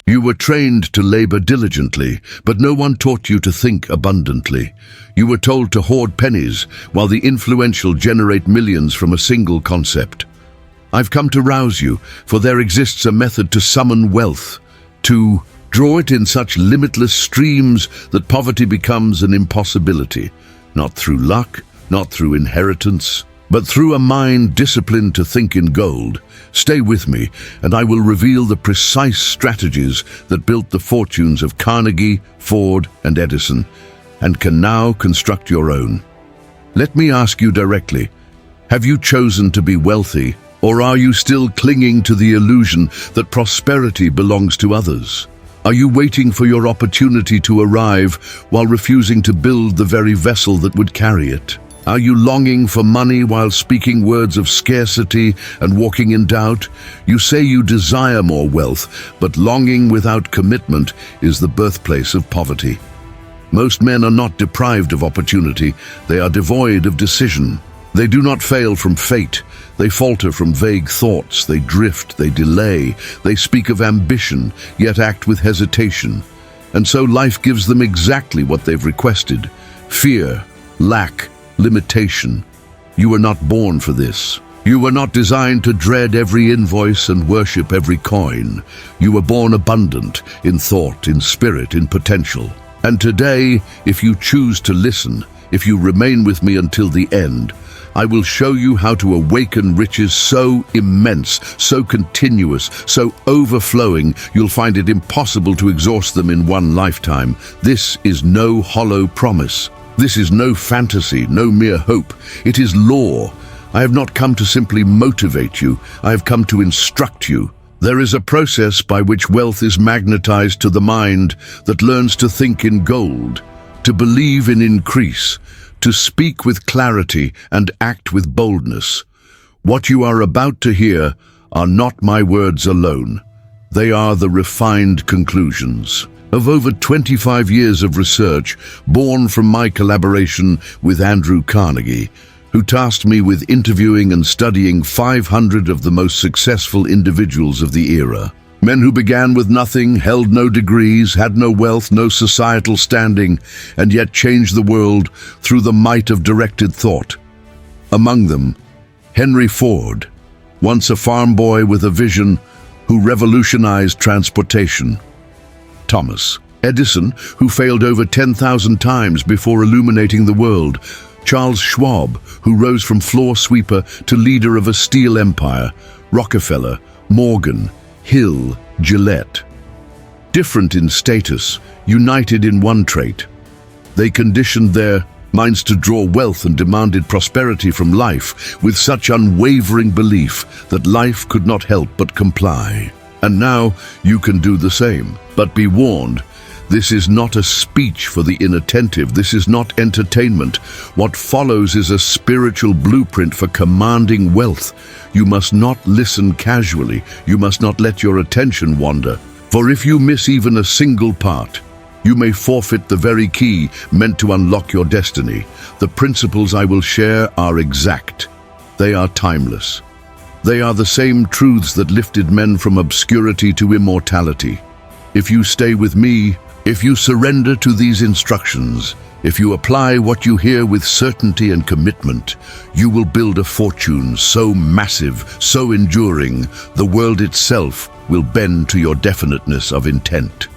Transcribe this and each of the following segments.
You were trained to labor diligently, but no one taught you to think abundantly. You were told to hoard pennies, while the influential generate millions from a single concept. I've come to rouse you, for there exists a method to summon wealth, to draw it in such limitless streams that poverty becomes an impossibility, not through luck, not through inheritance, but through a mind disciplined to think in gold. Stay with me, and I will reveal the precise strategies that built the fortunes of Carnegie, Ford, and Edison, and can now construct your own. Let me ask you directly, have you chosen to be wealthy, or are you still clinging to the illusion that prosperity belongs to others? Are you waiting for your opportunity to arrive while refusing to build the very vessel that would carry it? Are you longing for money while speaking words of scarcity and walking in doubt? You say you desire more wealth, but longing without commitment is the birthplace of poverty. Most men are not deprived of opportunity, they are devoid of decision. They do not fail from fate, they falter from vague thoughts, they drift, they delay, they speak of ambition, yet act with hesitation. And so life gives them exactly what they've requested: fear, lack, limitation. You were not born for this. You were not designed to dread every invoice and worship every coin. You were born abundant in thought, in spirit, in potential. And today, if you choose to listen, if you remain with me until the end, I will show you how to awaken riches so immense, so continuous, so overflowing, you'll find it impossible to exhaust them in one lifetime. This is no hollow promise. This is no fantasy, no mere hope. It is law. I have not come to simply motivate you. I have come to instruct you. There is a process by which wealth is magnetized to the mind that learns to think in gold, to believe in increase, to speak with clarity and act with boldness. What you are about to hear are not my words alone. They are the refined conclusions of over 25 years of research born from my collaboration with Andrew Carnegie, who tasked me with interviewing and studying 500 of the most successful individuals of the era. Men who began with nothing, held no degrees, had no wealth, no societal standing, and yet changed the world through the might of directed thought. Among them, Henry Ford, once a farm boy with a vision, who revolutionized transportation. Thomas Edison, who failed over 10,000 times before illuminating the world. Charles Schwab, who rose from floor sweeper to leader of a steel empire. Rockefeller, Morgan, Hill, Gillette. Different in status, united in one trait. They conditioned their minds to draw wealth and demanded prosperity from life with such unwavering belief that life could not help but comply. And now you can do the same. But be warned, this is not a speech for the inattentive. This is not entertainment. What follows is a spiritual blueprint for commanding wealth. You must not listen casually. You must not let your attention wander. For if you miss even a single part, you may forfeit the very key meant to unlock your destiny. The principles I will share are exact. They are timeless. They are the same truths that lifted men from obscurity to immortality. If you stay with me, if you surrender to these instructions, if you apply what you hear with certainty and commitment, you will build a fortune so massive, so enduring, the world itself will bend to your definiteness of intent.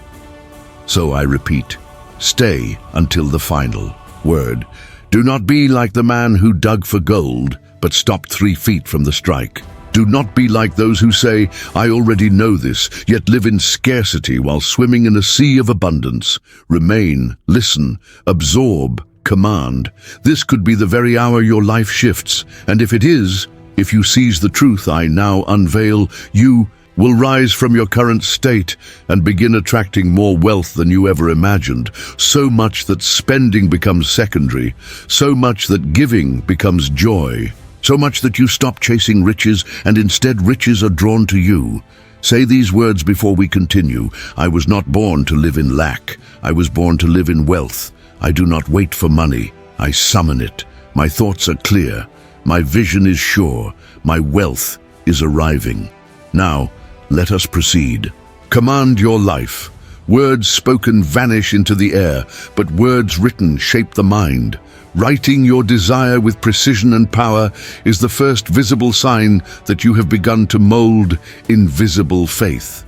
So I repeat, stay until the final word. Do not be like the man who dug for gold, but stopped 3 feet from the strike. Do not be like those who say, I already know this, yet live in scarcity while swimming in a sea of abundance. Remain, listen, absorb, command. This could be the very hour your life shifts, and if it is, if you seize the truth I now unveil, you will rise from your current state and begin attracting more wealth than you ever imagined, so much that spending becomes secondary, so much that giving becomes joy. So much that you stop chasing riches and instead riches are drawn to you. Say these words before we continue. I was not born to live in lack. I was born to live in wealth. I do not wait for money. I summon it. My thoughts are clear. My vision is sure. My wealth is arriving. Now, let us proceed. Command your life. Words spoken vanish into the air, but words written shape the mind. Writing your desire with precision and power is the first visible sign that you have begun to mold invisible faith.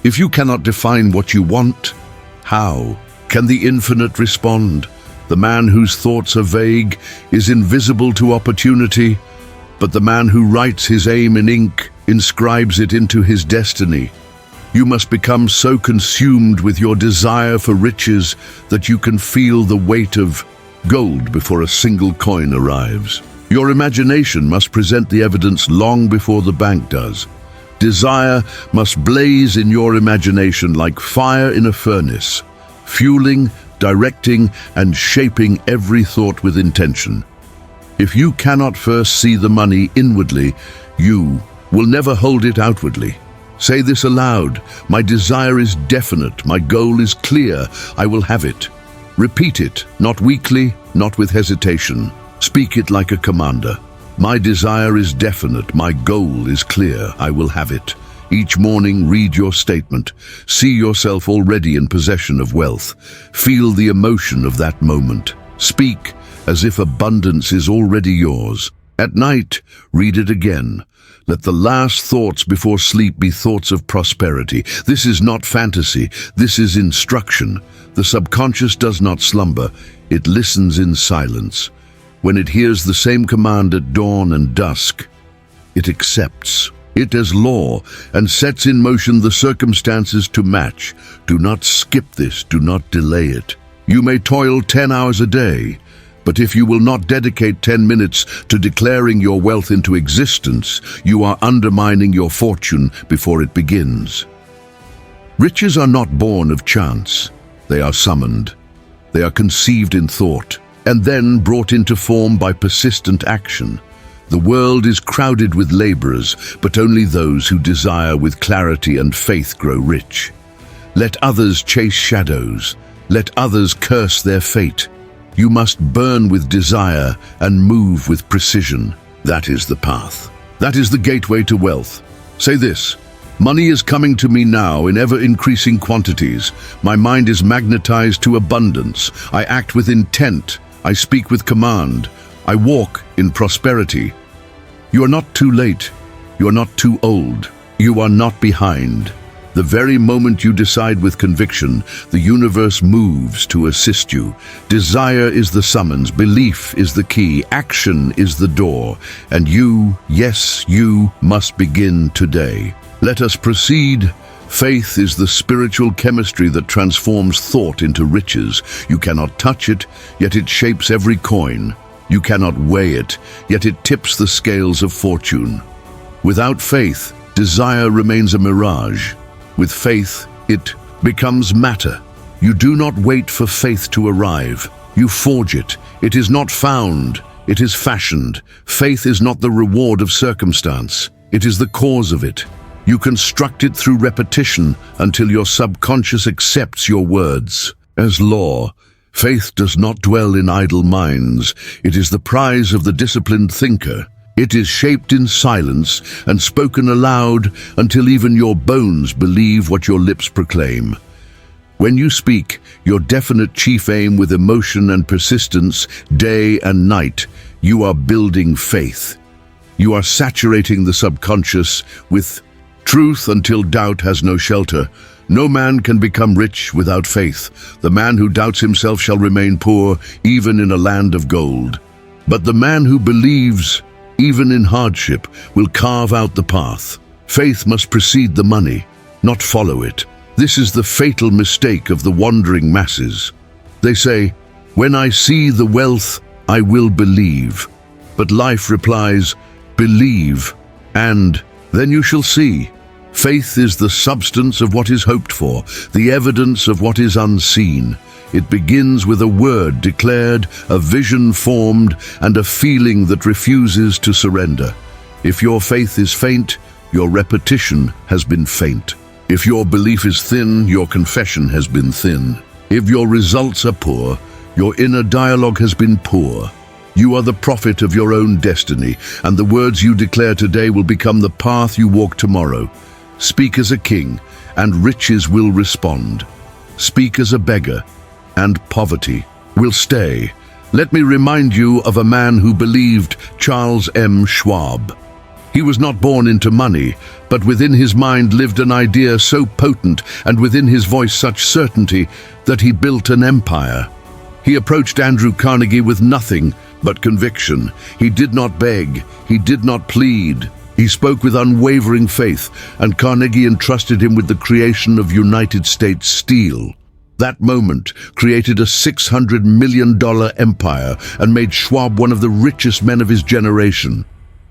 If you cannot define what you want, how can the infinite respond? The man whose thoughts are vague is invisible to opportunity, but the man who writes his aim in ink inscribes it into his destiny. You must become so consumed with your desire for riches that you can feel the weight of gold before a single coin arrives. Your imagination must present the evidence long before the bank does. Desire must blaze in your imagination like fire in a furnace, fueling, directing, and shaping every thought with intention. If you cannot first see the money inwardly, you will never hold it outwardly. Say this aloud: my desire is definite, my goal is clear, I will have it. Repeat it, not weakly, not with hesitation. Speak it like a commander. My desire is definite, my goal is clear, I will have it. Each morning, read your statement. See yourself already in possession of wealth. Feel the emotion of that moment. Speak as if abundance is already yours. At night, read it again. Let the last thoughts before sleep be thoughts of prosperity. This is not fantasy, this is instruction. The subconscious does not slumber, it listens in silence. When it hears the same command at dawn and dusk, it accepts it as law and sets in motion the circumstances to match. Do not skip this, do not delay it. You may toil 10 hours a day, but if you will not dedicate 10 minutes to declaring your wealth into existence, you are undermining your fortune before it begins. Riches are not born of chance. They are summoned. They are conceived in thought, and then brought into form by persistent action. The world is crowded with laborers, but only those who desire with clarity and faith grow rich. Let others chase shadows. Let others curse their fate. You must burn with desire and move with precision. That is the path. That is the gateway to wealth. Say this: money is coming to me now in ever-increasing quantities. My mind is magnetized to abundance. I act with intent. I speak with command. I walk in prosperity. You are not too late. You are not too old. You are not behind. The very moment you decide with conviction, the universe moves to assist you. Desire is the summons, belief is the key, action is the door, and you, yes, you, must begin today. Let us proceed. Faith is the spiritual chemistry that transforms thought into riches. You cannot touch it, yet it shapes every coin. You cannot weigh it, yet it tips the scales of fortune. Without faith, desire remains a mirage. With faith, it becomes matter. You do not wait for faith to arrive. You forge it. It is not found. It is fashioned. Faith is not the reward of circumstance. It is the cause of it. You construct it through repetition until your subconscious accepts your words as law. Faith does not dwell in idle minds. It is the prize of the disciplined thinker. It is shaped in silence and spoken aloud until even your bones believe what your lips proclaim. When you speak your definite chief aim with emotion and persistence, day and night, you are building faith. You are saturating the subconscious with truth until doubt has no shelter. No man can become rich without faith. The man who doubts himself shall remain poor, even in a land of gold. But the man who believes, even in hardship, will carve out the path. Faith must precede the money, not follow it. This is the fatal mistake of the wandering masses. They say, "When I see the wealth, I will believe." But life replies, "Believe, and then you shall see." Faith is the substance of what is hoped for, the evidence of what is unseen. It begins with a word declared, a vision formed, and a feeling that refuses to surrender. If your faith is faint, your repetition has been faint. If your belief is thin, your confession has been thin. If your results are poor, your inner dialogue has been poor. You are the prophet of your own destiny, and the words you declare today will become the path you walk tomorrow. Speak as a king, and riches will respond. Speak as a beggar, and poverty will stay. Let me remind you of a man who believed, Charles M. Schwab. He was not born into money, but within his mind lived an idea so potent and within his voice such certainty that he built an empire. He approached Andrew Carnegie with nothing but conviction. He did not beg, he did not plead. He spoke with unwavering faith, and Carnegie entrusted him with the creation of United States Steel. That moment created a $600 million empire and made Schwab one of the richest men of his generation.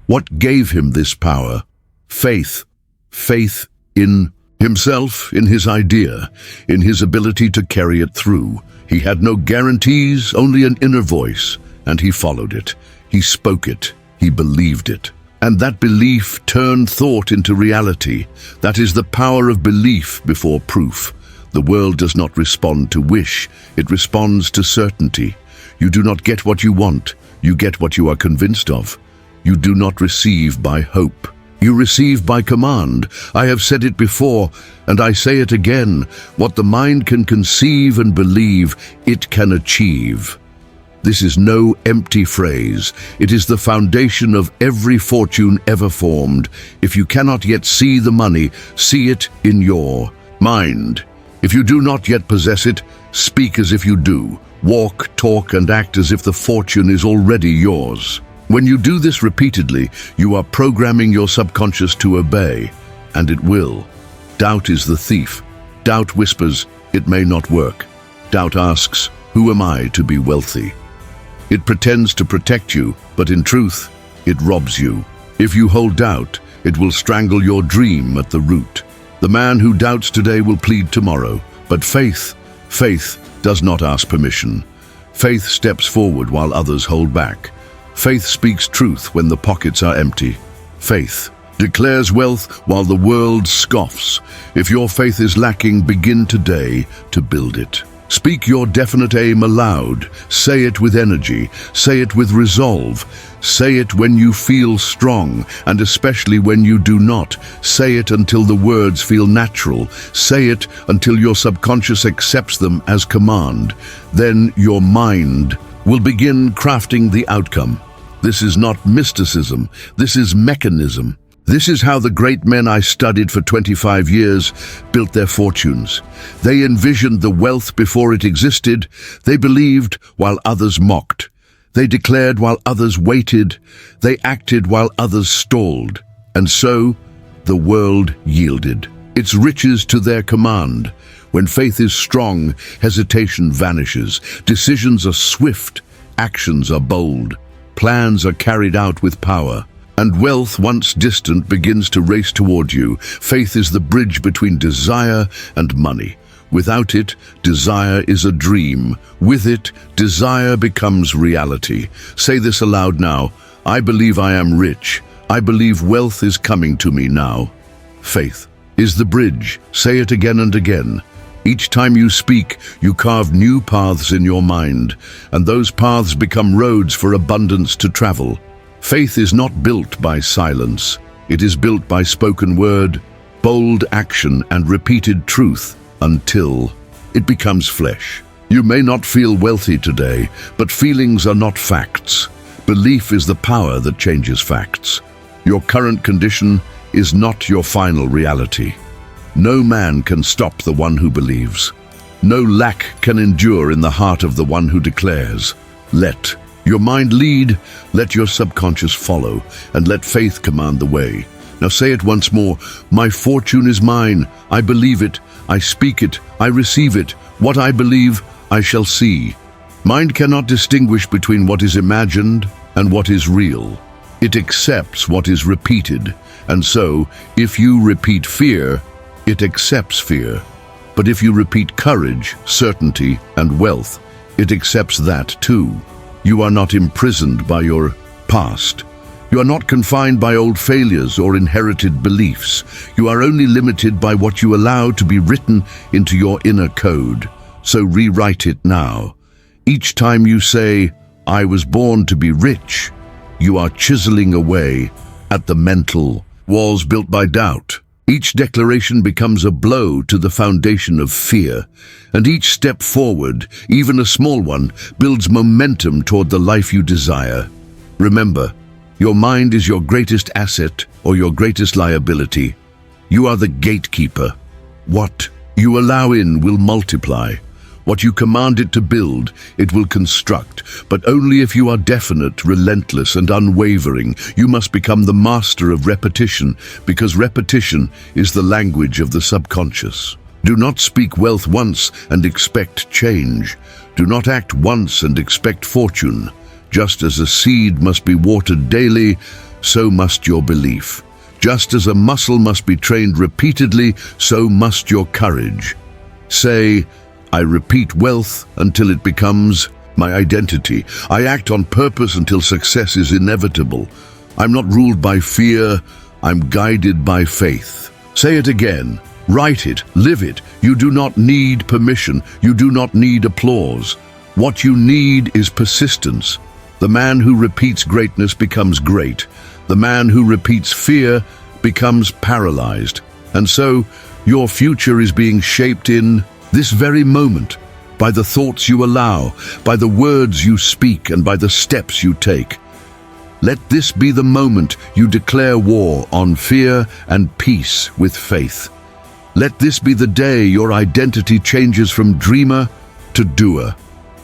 What gave him this power? Faith. Faith in himself, in his idea, in his ability to carry it through. He had no guarantees, only an inner voice, and he followed it. He spoke it. He believed it. And that belief turned thought into reality. That is the power of belief before proof. The world does not respond to wish, it responds to certainty. You do not get what you want, you get what you are convinced of. You do not receive by hope. You receive by command. I have said it before, and I say it again. What the mind can conceive and believe, it can achieve. This is no empty phrase. It is the foundation of every fortune ever formed. If you cannot yet see the money, see it in your mind. If you do not yet possess it, speak as if you do. Walk, talk, and act as if the fortune is already yours. When you do this repeatedly, you are programming your subconscious to obey, and it will. Doubt is the thief. Doubt whispers, it may not work. Doubt asks, who am I to be wealthy? It pretends to protect you, but in truth, it robs you. If you hold doubt, it will strangle your dream at the root. The man who doubts today will plead tomorrow, but faith does not ask permission. Faith steps forward while others hold back. Faith speaks truth when the pockets are empty. Faith declares wealth while the world scoffs. If your faith is lacking, begin today to build it. Speak your definite aim aloud. Say it with energy. Say it with resolve. Say it when you feel strong, and especially when you do not. Say it until the words feel natural. Say it until your subconscious accepts them as command. Then your mind will begin crafting the outcome. This is not mysticism. This is mechanism. This is how the great men I studied for 25 years built their fortunes. They envisioned the wealth before it existed. They believed while others mocked. They declared while others waited. They acted while others stalled. And so, the world yielded its riches to their command. When faith is strong, hesitation vanishes. Decisions are swift. Actions are bold. Plans are carried out with power. And wealth, once distant, begins to race toward you. Faith is the bridge between desire and money. Without it, desire is a dream. With it, desire becomes reality. Say this aloud now. I believe I am rich. I believe wealth is coming to me now. Faith is the bridge. Say it again and again. Each time you speak, you carve new paths in your mind, and those paths become roads for abundance to travel. Faith is not built by silence. It is built by spoken word, bold action, and repeated truth until it becomes flesh. You may not feel wealthy today, but feelings are not facts. Belief is the power that changes facts. Your current condition is not your final reality. No man can stop the one who believes. No lack can endure in the heart of the one who declares. Let your mind lead, let your subconscious follow, and let faith command the way. Now say it once more. My fortune is mine. I believe it. I speak it. I receive it. What I believe, I shall see. Mind cannot distinguish between what is imagined and what is real. It accepts what is repeated. And so, if you repeat fear, it accepts fear. But if you repeat courage, certainty, and wealth, it accepts that too. You are not imprisoned by your past. You are not confined by old failures or inherited beliefs. You are only limited by what you allow to be written into your inner code. So rewrite it now. Each time you say, I was born to be rich, you are chiseling away at the mental walls built by doubt. Each declaration becomes a blow to the foundation of fear, and each step forward, even a small one, builds momentum toward the life you desire. Remember, your mind is your greatest asset or your greatest liability. You are the gatekeeper. What you allow in will multiply. What you command it to build, it will construct, but only if you are definite, relentless, and unwavering. You must become the master of repetition, because repetition is the language of the subconscious. Do not speak wealth once and expect change. Do not act once and expect fortune. Just as a seed must be watered daily, so must your belief. Just as a muscle must be trained repeatedly, so must your courage. Say, I repeat wealth until it becomes my identity. I act on purpose until success is inevitable. I'm not ruled by fear, I'm guided by faith. Say it again, write it, live it. You do not need permission, you do not need applause. What you need is persistence. The man who repeats greatness becomes great. The man who repeats fear becomes paralyzed. And so, your future is being shaped in this very moment, by the thoughts you allow, by the words you speak, and by the steps you take. Let this be the moment you declare war on fear and peace with faith. Let this be the day your identity changes from dreamer to doer,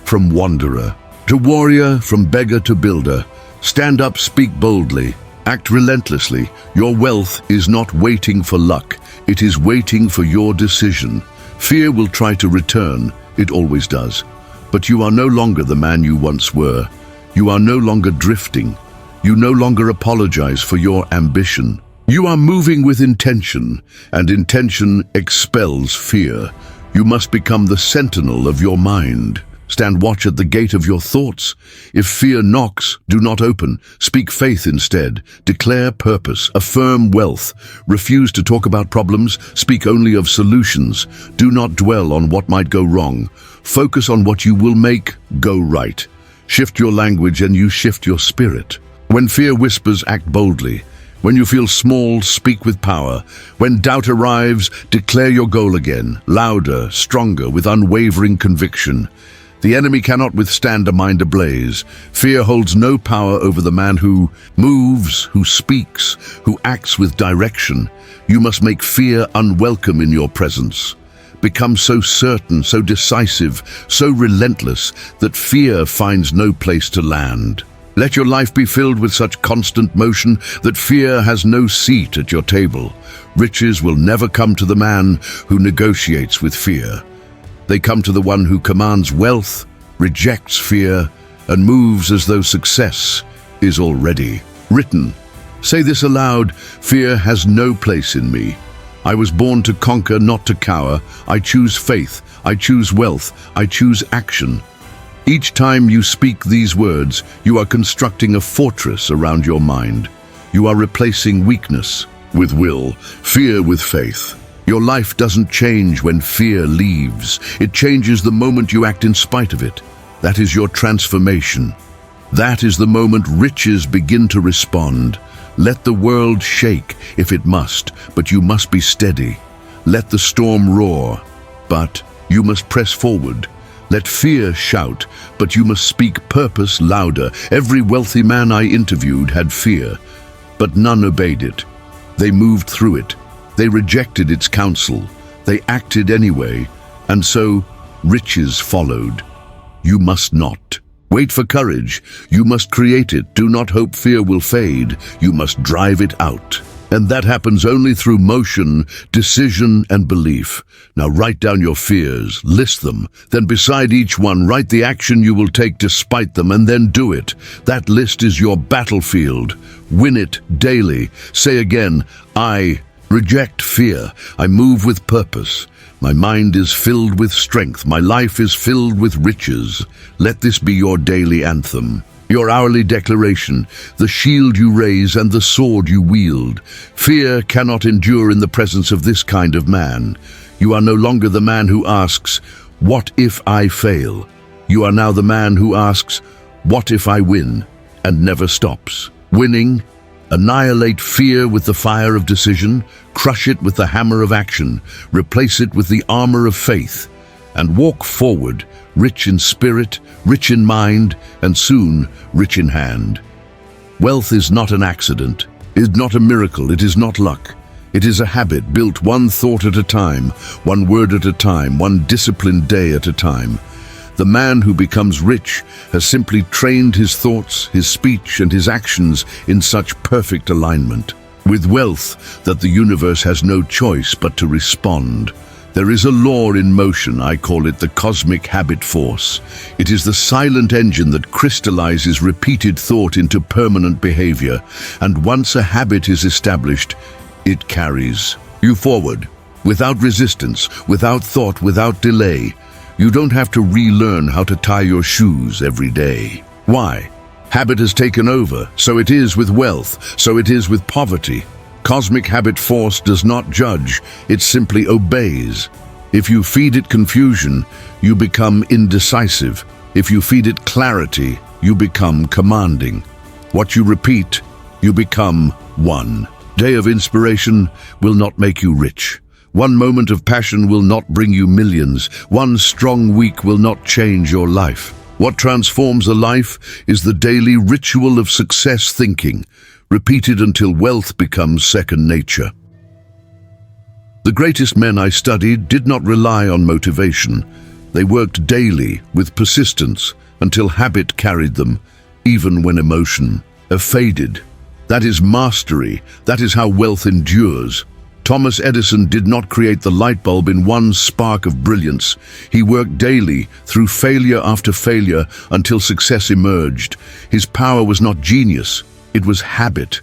from wanderer to warrior, from beggar to builder. Stand up, speak boldly, act relentlessly. Your wealth is not waiting for luck, it is waiting for your decision. Fear will try to return, it always does. But you are no longer the man you once were. You are no longer drifting. You no longer apologize for your ambition. You are moving with intention, and intention expels fear. You must become the sentinel of your mind. Stand watch at the gate of your thoughts. If fear knocks, do not open. Speak faith instead. Declare purpose. Affirm wealth. Refuse to talk about problems. Speak only of solutions. Do not dwell on what might go wrong. Focus on what you will make go right. Shift your language and you shift your spirit. When fear whispers, act boldly. When you feel small, speak with power. When doubt arrives, declare your goal again, louder, stronger, with unwavering conviction. The enemy cannot withstand a mind ablaze. Fear holds no power over the man who moves, who speaks, who acts with direction. You must make fear unwelcome in your presence. Become so certain, so decisive, so relentless that fear finds no place to land. Let your life be filled with such constant motion that fear has no seat at your table. Riches will never come to the man who negotiates with fear. They come to the one who commands wealth, rejects fear, and moves as though success is already written. Say this aloud: fear has no place in me. I was born to conquer, not to cower. I choose faith, I choose wealth, I choose action. Each time you speak these words, you are constructing a fortress around your mind. You are replacing weakness with will, fear with faith. Your life doesn't change when fear leaves. It changes the moment you act in spite of it. That is your transformation. That is the moment riches begin to respond. Let the world shake if it must, but you must be steady. Let the storm roar, but you must press forward. Let fear shout, but you must speak purpose louder. Every wealthy man I interviewed had fear, but none obeyed it. They moved through it. They rejected its counsel. They acted anyway, and so riches followed. You must not. Wait for courage. You must create it. Do not hope fear will fade. You must drive it out. And that happens only through motion, decision, and belief. Now write down your fears, list them, then beside each one write the action you will take despite them, and then do it. That list is your battlefield. Win it daily. Say again, I reject fear. I move with purpose. My mind is filled with strength. My life is filled with riches. Let this be your daily anthem, your hourly declaration, the shield you raise and the sword you wield. Fear cannot endure in the presence of this kind of man. You are no longer the man who asks, "What if I fail?" You are now the man who asks, "What if I win?" and never stops. Winning Annihilate fear with the fire of decision, crush it with the hammer of action, replace it with the armor of faith, and walk forward, rich in spirit, rich in mind, and soon rich in hand. Wealth is not an accident, is not a miracle, it is not luck. It is a habit built one thought at a time, one word at a time, one disciplined day at a time. The man who becomes rich has simply trained his thoughts, his speech, and his actions in such perfect alignment. With wealth, that the universe has no choice but to respond. There is a law in motion, I call it the cosmic habit force. It is the silent engine that crystallizes repeated thought into permanent behavior, and once a habit is established, it carries you forward, without resistance, without thought, without delay. You don't have to relearn how to tie your shoes every day. Why? Habit has taken over, so it is with wealth, so it is with poverty. Cosmic habit force does not judge, it simply obeys. If you feed it confusion, you become indecisive. If you feed it clarity, you become commanding. What you repeat, you become one. Day of inspiration will not make you rich. One moment of passion will not bring you millions. One strong week will not change your life. What transforms a life is the daily ritual of success thinking, repeated until wealth becomes second nature. The greatest men I studied did not rely on motivation. They worked daily with persistence until habit carried them, even when emotion faded. That is mastery. That is how wealth endures. Thomas Edison did not create the light bulb in one spark of brilliance. He worked daily, through failure after failure, until success emerged. His power was not genius, it was habit.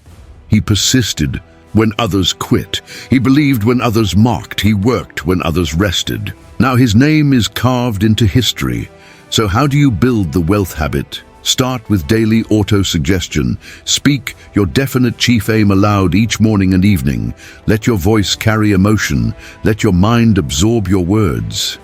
He persisted when others quit. He believed when others mocked. He worked when others rested. Now his name is carved into history. So how do you build the wealth habit? Start with daily auto-suggestion. Speak your definite chief aim aloud each morning and evening. Let your voice carry emotion. Let your mind absorb your words.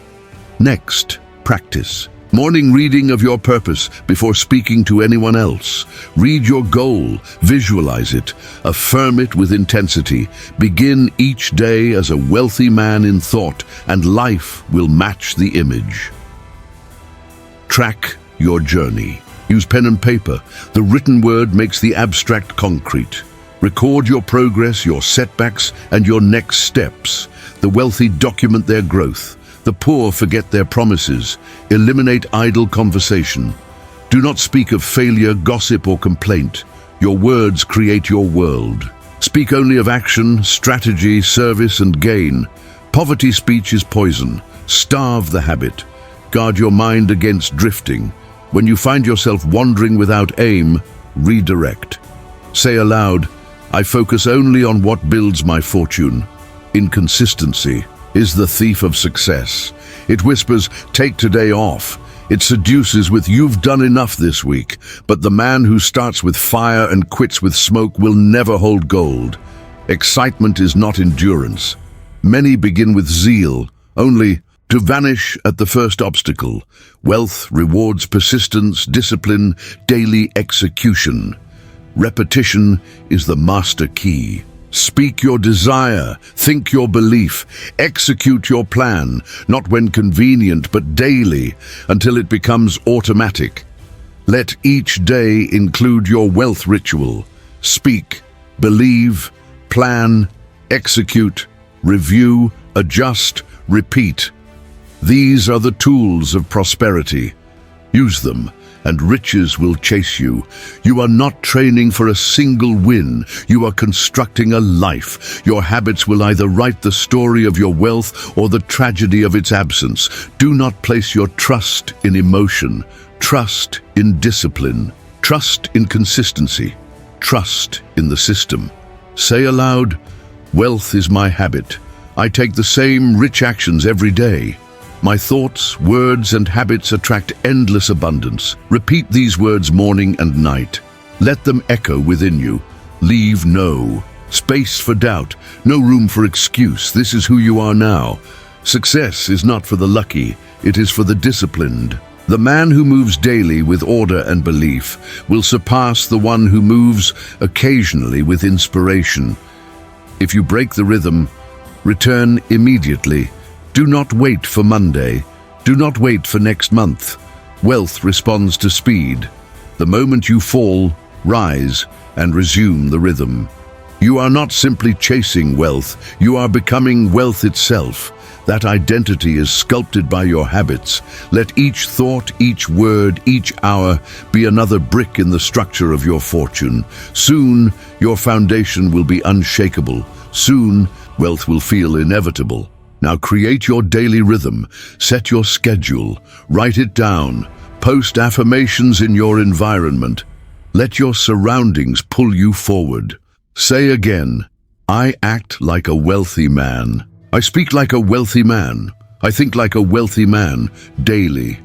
Next, practice. Morning reading of your purpose before speaking to anyone else. Read your goal, visualize it, affirm it with intensity. Begin each day as a wealthy man in thought, and life will match the image. Track your journey. Use pen and paper. The written word makes the abstract concrete. Record your progress, your setbacks, and your next steps. The wealthy document their growth. The poor forget their promises. Eliminate idle conversation. Do not speak of failure, gossip, or complaint. Your words create your world. Speak only of action, strategy, service, and gain. Poverty speech is poison. Starve the habit. Guard your mind against drifting. When you find yourself wandering without aim, redirect. Say aloud, I focus only on what builds my fortune. Inconsistency is the thief of success. It whispers, take today off. It seduces with, you've done enough this week. But the man who starts with fire and quits with smoke will never hold gold. Excitement is not endurance. Many begin with zeal, only to vanish at the first obstacle. Wealth rewards persistence, discipline, daily execution. Repetition is the master key. Speak your desire, think your belief, execute your plan, not when convenient but daily, until it becomes automatic. Let each day include your wealth ritual. Speak, believe, plan, execute, review, adjust, repeat. These are the tools of prosperity. Use them, and riches will chase you. You are not training for a single win. You are constructing a life. Your habits will either write the story of your wealth or the tragedy of its absence. Do not place your trust in emotion. Trust in discipline. Trust in consistency. Trust in the system. Say aloud, wealth is my habit. I take the same rich actions every day. My thoughts, words, and habits attract endless abundance. Repeat these words morning and night. Let them echo within you. Leave no space for doubt, no room for excuse. This is who you are now. Success is not for the lucky, it is for the disciplined. The man who moves daily with order and belief will surpass the one who moves occasionally with inspiration. If you break the rhythm, return immediately. Do not wait for Monday. Do not wait for next month. Wealth responds to speed. The moment you fall, rise and resume the rhythm. You are not simply chasing wealth, you are becoming wealth itself. That identity is sculpted by your habits. Let each thought, each word, each hour be another brick in the structure of your fortune. Soon, your foundation will be unshakable. Soon, wealth will feel inevitable. Now create your daily rhythm, set your schedule, write it down, post affirmations in your environment. Let your surroundings pull you forward. Say again, I act like a wealthy man. I speak like a wealthy man. I think like a wealthy man daily.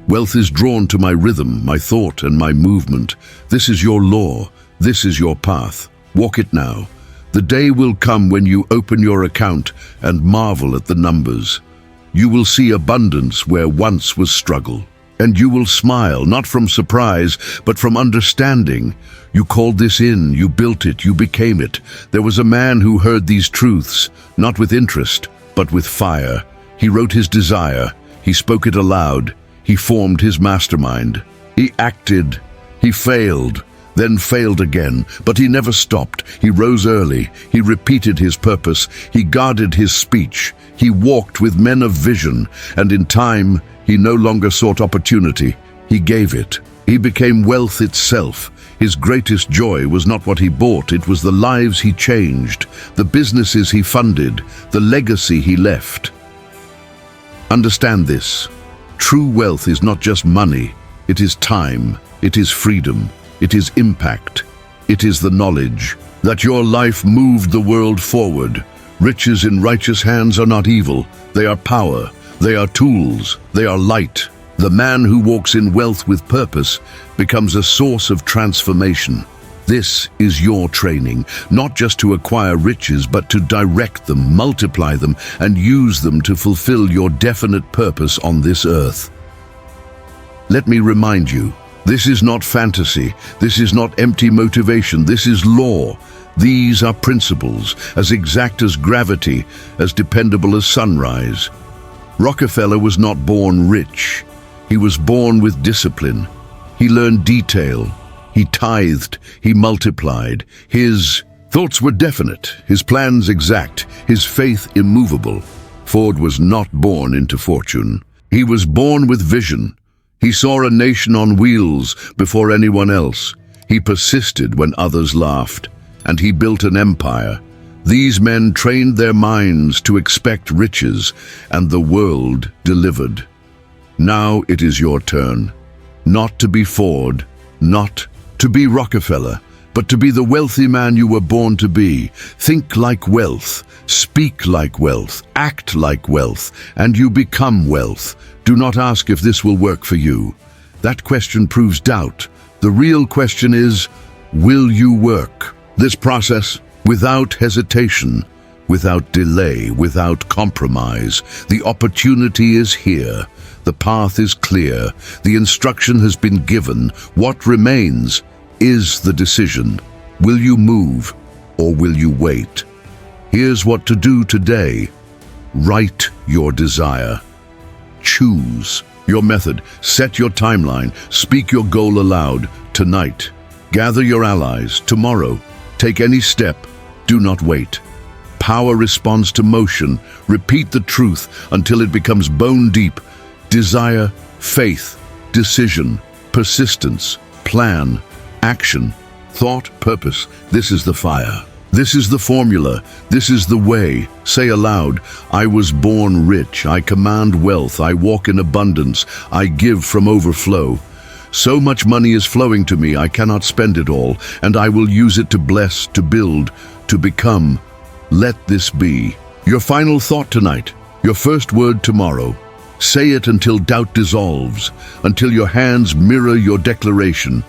Wealth is drawn to my rhythm, my thought, and my movement. This is your law. This is your path. Walk it now. The day will come when you open your account and marvel at the numbers. You will see abundance where once was struggle. And you will smile, not from surprise, but from understanding. You called this in, you built it, you became it. There was a man who heard these truths, not with interest, but with fire. He wrote his desire, he spoke it aloud, he formed his mastermind. He acted, he failed, then failed again, but he never stopped. He rose early, he repeated his purpose, he guarded his speech, he walked with men of vision, and in time, he no longer sought opportunity, he gave it. He became wealth itself. His greatest joy was not what he bought, it was the lives he changed, the businesses he funded, the legacy he left. Understand this. True wealth is not just money, it is time, it is freedom, it is impact, it is the knowledge that your life moved the world forward. Riches in righteous hands are not evil, they are power. They are tools, they are light. The man who walks in wealth with purpose becomes a source of transformation. This is your training, not just to acquire riches, but to direct them, multiply them, and use them to fulfill your definite purpose on this earth. Let me remind you, this is not fantasy, this is not empty motivation, this is law. These are principles, as exact as gravity, as dependable as sunrise. Rockefeller was not born rich. He was born with discipline. He learned detail. He tithed. He multiplied. His thoughts were definite, his plans exact, his faith immovable. Ford was not born into fortune. He was born with vision. He saw a nation on wheels before anyone else. He persisted when others laughed, and he built an empire. These men trained their minds to expect riches, and the world delivered. Now it is your turn. Not to be Ford, not to be Rockefeller, but to be the wealthy man you were born to be. Think like wealth, speak like wealth, act like wealth, and you become wealth. Do not ask if this will work for you. That question proves doubt. The real question is, will you work? This process, without hesitation, without delay, without compromise. The opportunity is here. The path is clear. The instruction has been given. What remains is the decision. Will you move or will you wait? Here's what to do today. Write your desire. Choose your method. Set your timeline. Speak your goal aloud. Tonight. Gather your allies. Tomorrow. Take any step. Do not wait. Power responds to motion. Repeat the truth until it becomes bone deep. Desire, faith, decision, persistence, plan, action, thought, purpose. This is the fire. This is the formula. This is the way. Say aloud, I was born rich. I command wealth. I walk in abundance. I give from overflow. So much money is flowing to me, I cannot spend it all, and I will use it to bless, to build, to become. Let this be your final thought tonight, your first word tomorrow. Say it until doubt dissolves, until your hands mirror your declaration.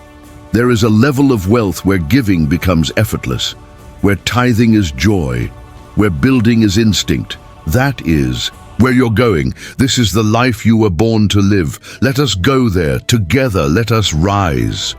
There is a level of wealth where giving becomes effortless, where tithing is joy, where building is instinct. That is where you're going. This is the life you were born to live. Let us go there. Together, let us rise.